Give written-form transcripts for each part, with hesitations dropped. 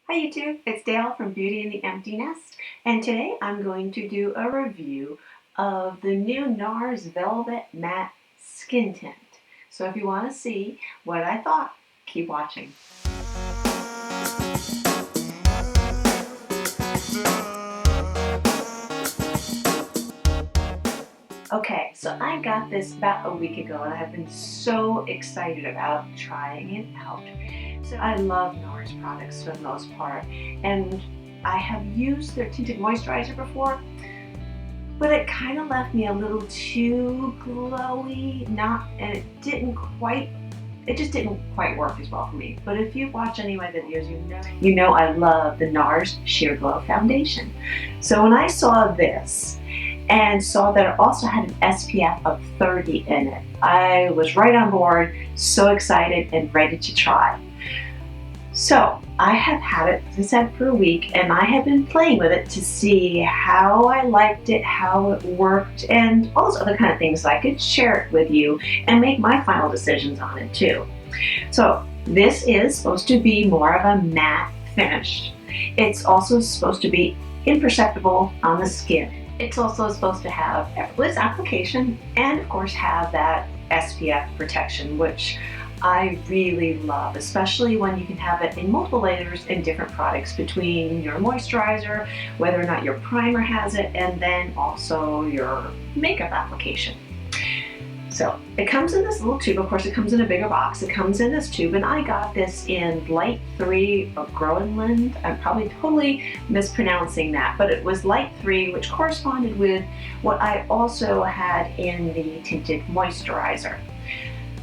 Hi YouTube, it's Dale from Beauty in the Empty Nest, and today I'm going to do a review of the new Nars Velvet Matte Skin Tint. So if you want to see what I thought, keep watching. Okay, so I got this about a week ago and I've been so excited about trying it out. So I love Nars products for the most part, and I have used their tinted moisturizer before, but it kind of left me a little too glowy, and it just didn't quite work as well for me. But if you watch any of my videos, you know I love the Nars Sheer Glow Foundation. So when I saw this and saw that it also had an SPF of 30 in it, I was right on board, so excited and ready to try. So I have had it, as I said, for a week, and I have been playing with it to see how I liked it, how it worked, and all those other kind of things so I could share it with you and make my final decisions on it too. So this is supposed to be more of a matte finish. It's also supposed to be imperceptible on the skin. It's also supposed to have effortless application and of course have that SPF protection, which I really love, especially when you can have it in multiple layers in different products between your moisturizer, whether or not your primer has it, and then also your makeup application. So it comes in this little tube. Of course, it comes in a bigger box. It comes in this tube, and I got this in Light 3 of Groenland. I'm probably totally mispronouncing that, but it was Light 3, which corresponded with what I also had in the tinted moisturizer.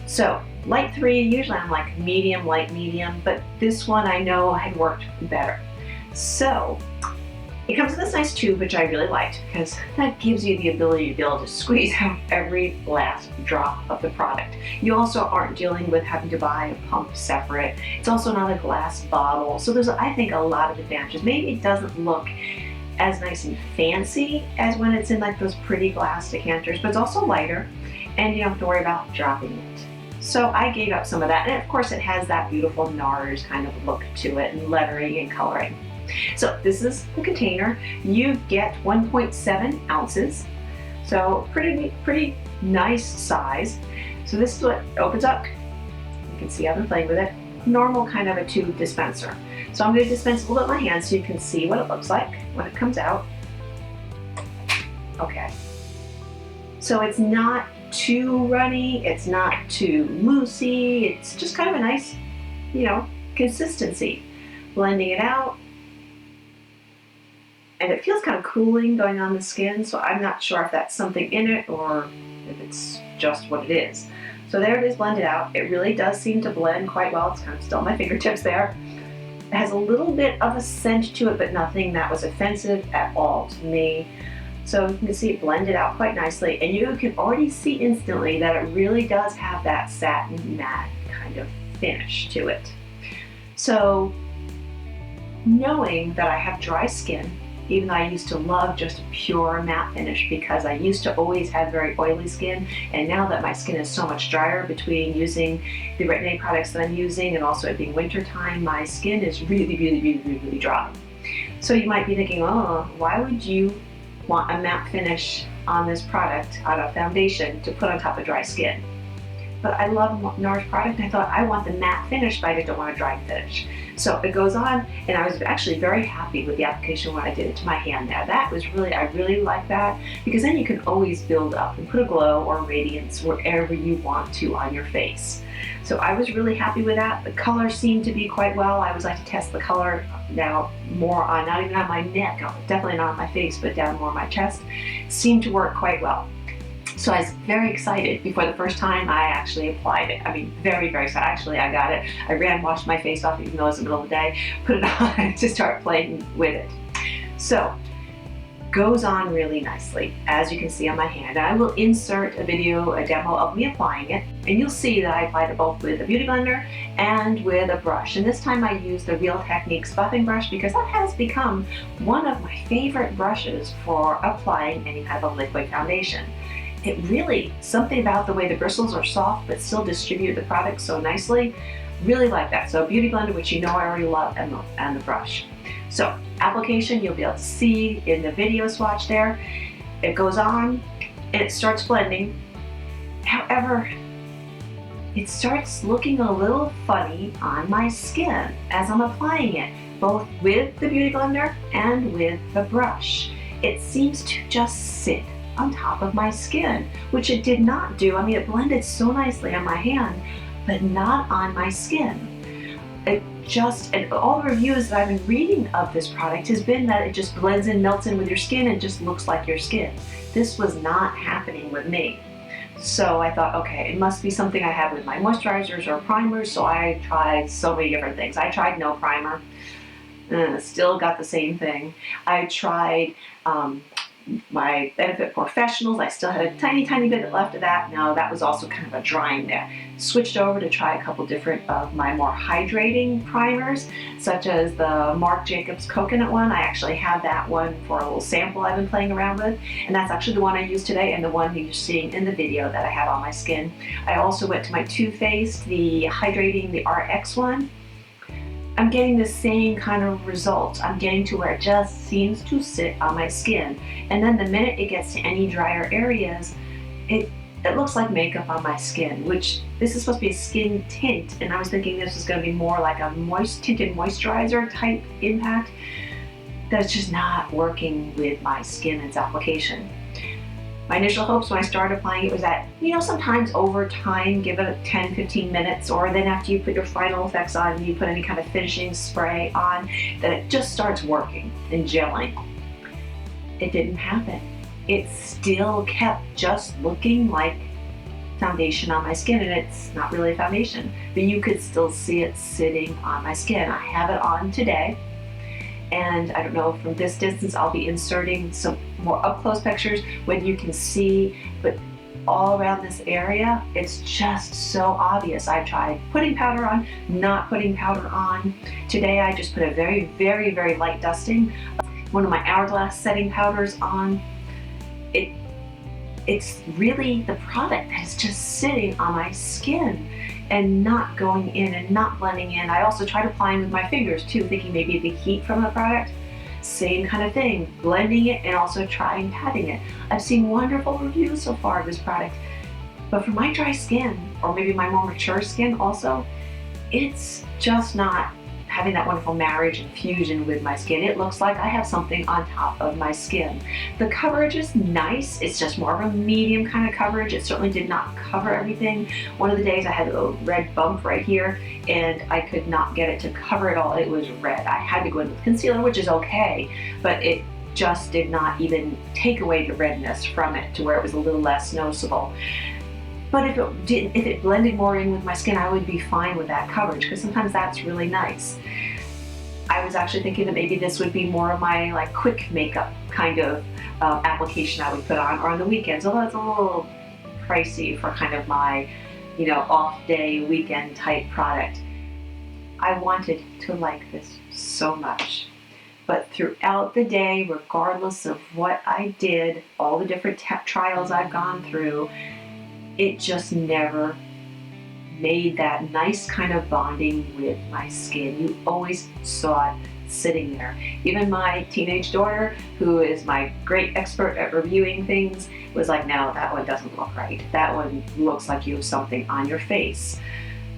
So Light 3, usually I'm like medium, light, medium, but this one I know had worked better. So it comes in this nice tube, which I really liked because that gives you the ability to be able to squeeze out every last drop of the product. You also aren't dealing with having to buy a pump separate. It's also not a glass bottle. So there's, I think, a lot of advantages. Maybe it doesn't look as nice and fancy as when it's in like those pretty glass decanters, but it's also lighter and you don't have to worry about dropping it. So I gave up some of that, and of course it has that beautiful Nars kind of look to it and lettering and coloring. So this is the container. You get 1.7 ounces, so pretty nice size. So this is what opens up. You can see I've been playing with it. Normal kind of a tube dispenser. So I'm going to dispense a little bit in my hand so you can see what it looks like when it comes out. Okay. So it's not too runny, it's not too moussey, it's just kind of a nice, consistency. Blending it out. And it feels kind of cooling going on the skin, so I'm not sure if that's something in it or if it's just what it is. So there it is blended out. It really does seem to blend quite well. It's kind of still on my fingertips there. It has a little bit of a scent to it, but nothing that was offensive at all to me. So you can see it blended out quite nicely, and you can already see instantly that it really does have that satin matte kind of finish to it. So knowing that I have dry skin, even though I used to love just a pure matte finish because I used to always have very oily skin, and now that my skin is so much drier between using the Retin-A products that I'm using and also it being winter time, my skin is really dry. So you might be thinking, oh, why would you want a matte finish on this product, on a foundation, to put on top of dry skin? But I love Nars product, and I thought I want the matte finish, but I don't want a dry finish. So it goes on, and I was actually very happy with the application when I did it to my hand there. That was I really like that, because then you can always build up and put a glow or radiance wherever you want to on your face. So I was really happy with that. The color seemed to be quite well. I always like to test the color now more on, not even on my neck, definitely not on my face, but down more on my chest. It seemed to work quite well. So I was very excited before the first time I actually applied it. I mean, very excited. Actually, I got it. I washed my face off even though it was the middle of the day, put it on to start playing with it. So, goes on really nicely, as you can see on my hand. I will insert a video, a demo of me applying it, and you'll see that I applied it both with a beauty blender and with a brush. And this time I used the Real Techniques buffing brush because that has become one of my favorite brushes for applying any kind of a liquid foundation. It really, something about the way the bristles are soft but still distribute the product so nicely, Really like that. So Beauty Blender, which you know I already love, and the brush. So application, you'll be able to see in the video swatch there. It goes on and it starts blending. However, it starts looking a little funny on my skin as I'm applying it, both with the Beauty Blender and with the brush. It seems to just sit on top of my skin, which it did not do. I mean, it blended so nicely on my hand, but not on my skin. And all the reviews that I've been reading of this product has been that it just blends in, melts in with your skin, and just looks like your skin. This was not happening with me. So I thought, okay, it must be something I have with my moisturizers or primers, so I tried so many different things. I tried no primer, still got the same thing. I tried my Benefit Professionals. I still had a tiny bit left of that. Now that was also kind of a drying there. Switched over to try a couple different of my more hydrating primers, such as the Marc Jacobs Coconut one. I actually have that one for a little sample I've been playing around with, and that's actually the one I used today and the one you're seeing in the video that I have on my skin. I also went to my Too Faced, the hydrating, the RX one. I'm getting the same kind of results. I'm getting to where it just seems to sit on my skin. And then the minute it gets to any drier areas, it looks like makeup on my skin, which this is supposed to be a skin tint, and I was thinking this was going to be more like a tinted moisturizer type impact. That's just not working with my skin and its application. My initial hopes when I started applying it was that, sometimes over time, give it 10-15 minutes, or then after you put your final effects on and you put any kind of finishing spray on, that it just starts working and gelling. It didn't happen. It still kept just looking like foundation on my skin, and it's not really a foundation, but you could still see it sitting on my skin. I have it on today. And I don't know, from this distance, I'll be inserting some more up-close pictures when you can see, but all around this area, it's just so obvious. I've tried putting powder on, not putting powder on. Today, I just put a very light dusting of one of my Hourglass setting powders on. It's really the product that is just sitting on my skin and not going in and not blending in. I also tried applying with my fingers too, thinking maybe the heat from the product. Same kind of thing, blending it and also trying patting it. I've seen wonderful reviews so far of this product, but for my dry skin, or maybe my more mature skin also, it's just not having that wonderful marriage and fusion with my skin. It looks like I have something on top of my skin. The coverage is nice. It's just more of a medium kind of coverage. It certainly did not cover everything. One of the days I had a little red bump right here and I could not get it to cover it all. It was red. I had to go in with concealer, which is okay, but it just did not even take away the redness from it to where it was a little less noticeable. But if it blended more in with my skin, I would be fine with that coverage, because sometimes that's really nice. I was actually thinking that maybe this would be more of my like quick makeup kind of application I would put on, or on the weekends, although it's a little pricey for kind of my, off day weekend type product. I wanted to like this so much. But throughout the day, regardless of what I did, all the different trials I've gone through, it just never made that nice kind of bonding with my skin. You always saw it sitting there. Even my teenage daughter, who is my great expert at reviewing things, was like, no, that one doesn't look right. That one looks like you have something on your face.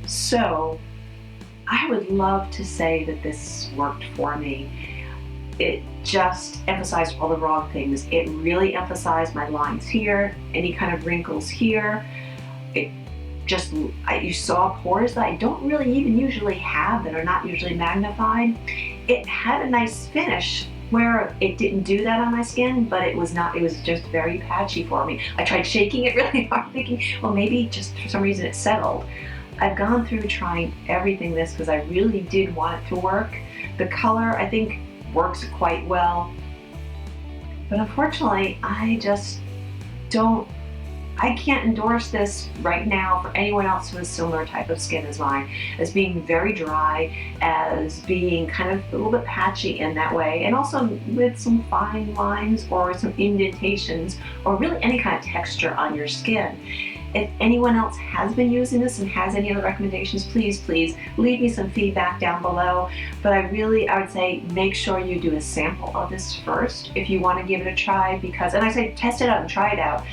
So I would love to say that this worked for me. It just emphasized all the wrong things. It really emphasized my lines here, any kind of wrinkles here. You saw pores that I don't really even usually have, that are not usually magnified. It had a nice finish where it didn't do that on my skin, but it was just very patchy for me. I tried shaking it really hard, thinking, well, maybe just for some reason it settled. I've gone through trying everything this because I really did want it to work. The color, I think, works quite well, but unfortunately I can't endorse this right now for anyone else who has similar type of skin as mine, as being very dry, as being kind of a little bit patchy in that way, and also with some fine lines or some indentations or really any kind of texture on your skin. If anyone else has been using this and has any other recommendations, please leave me some feedback down below. But I would say make sure you do a sample of this first if you want to give it a try, because, and I say test it out and try it out,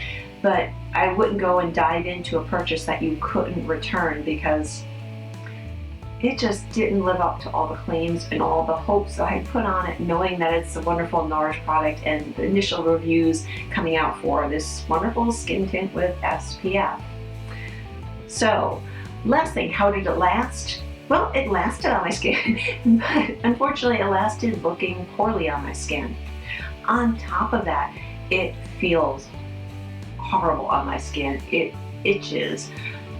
but I wouldn't go and dive into a purchase that you couldn't return, because it just didn't live up to all the claims and all the hopes that I had put on it, knowing that it's a wonderful Nars product and the initial reviews coming out for this wonderful skin tint with SPF. So, last thing, how did it last? Well, it lasted on my skin, but unfortunately it lasted looking poorly on my skin. On top of that, it feels horrible on my skin. It itches.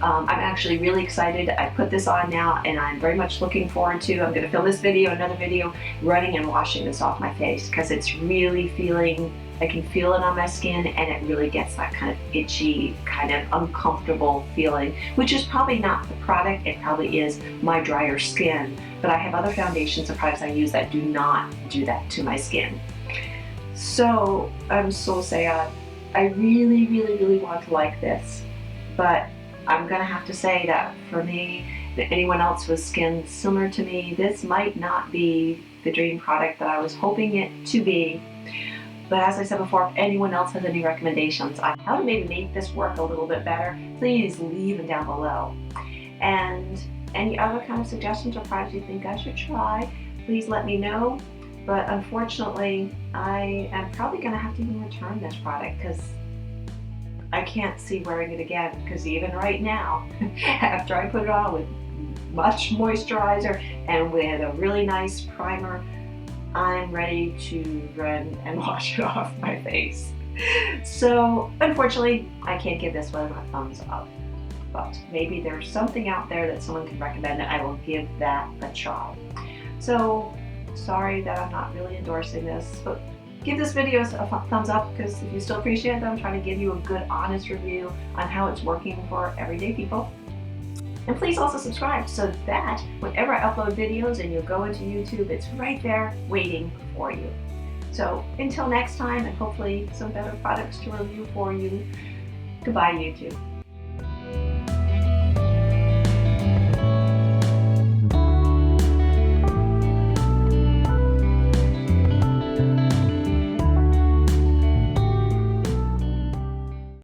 I'm actually really excited. I put this on now and I'm very much looking forward to, I'm going to film this video, another video, running and washing this off my face, because it's really feeling, I can feel it on my skin, and it really gets that kind of itchy, kind of uncomfortable feeling, which is probably not the product, it probably is my drier skin. But I have other foundations and products I use that do not do that to my skin. So I'm so sad. I really want to like this, but I'm gonna have to say that for me, that anyone else with skin similar to me, this might not be the dream product that I was hoping it to be. But as I said before, if anyone else has any recommendations on how to maybe make this work a little bit better, please leave them down below. And any other kind of suggestions or products you think I should try, please let me know. But unfortunately, I am probably gonna have to even return this product, because I can't see wearing it again, because even right now, after I put it on with much moisturizer and with a really nice primer, I'm ready to run and wash it off my face. So unfortunately, I can't give this one a thumbs up, but maybe there's something out there that someone can recommend and I will give that a try. So sorry that I'm not really endorsing this, but give this video a thumbs up, because if you still appreciate it, I'm trying to give you a good, honest review on how it's working for everyday people. And please also subscribe, so that whenever I upload videos and you go into YouTube, it's right there waiting for you. So until next time, and hopefully some better products to review for you, goodbye YouTube.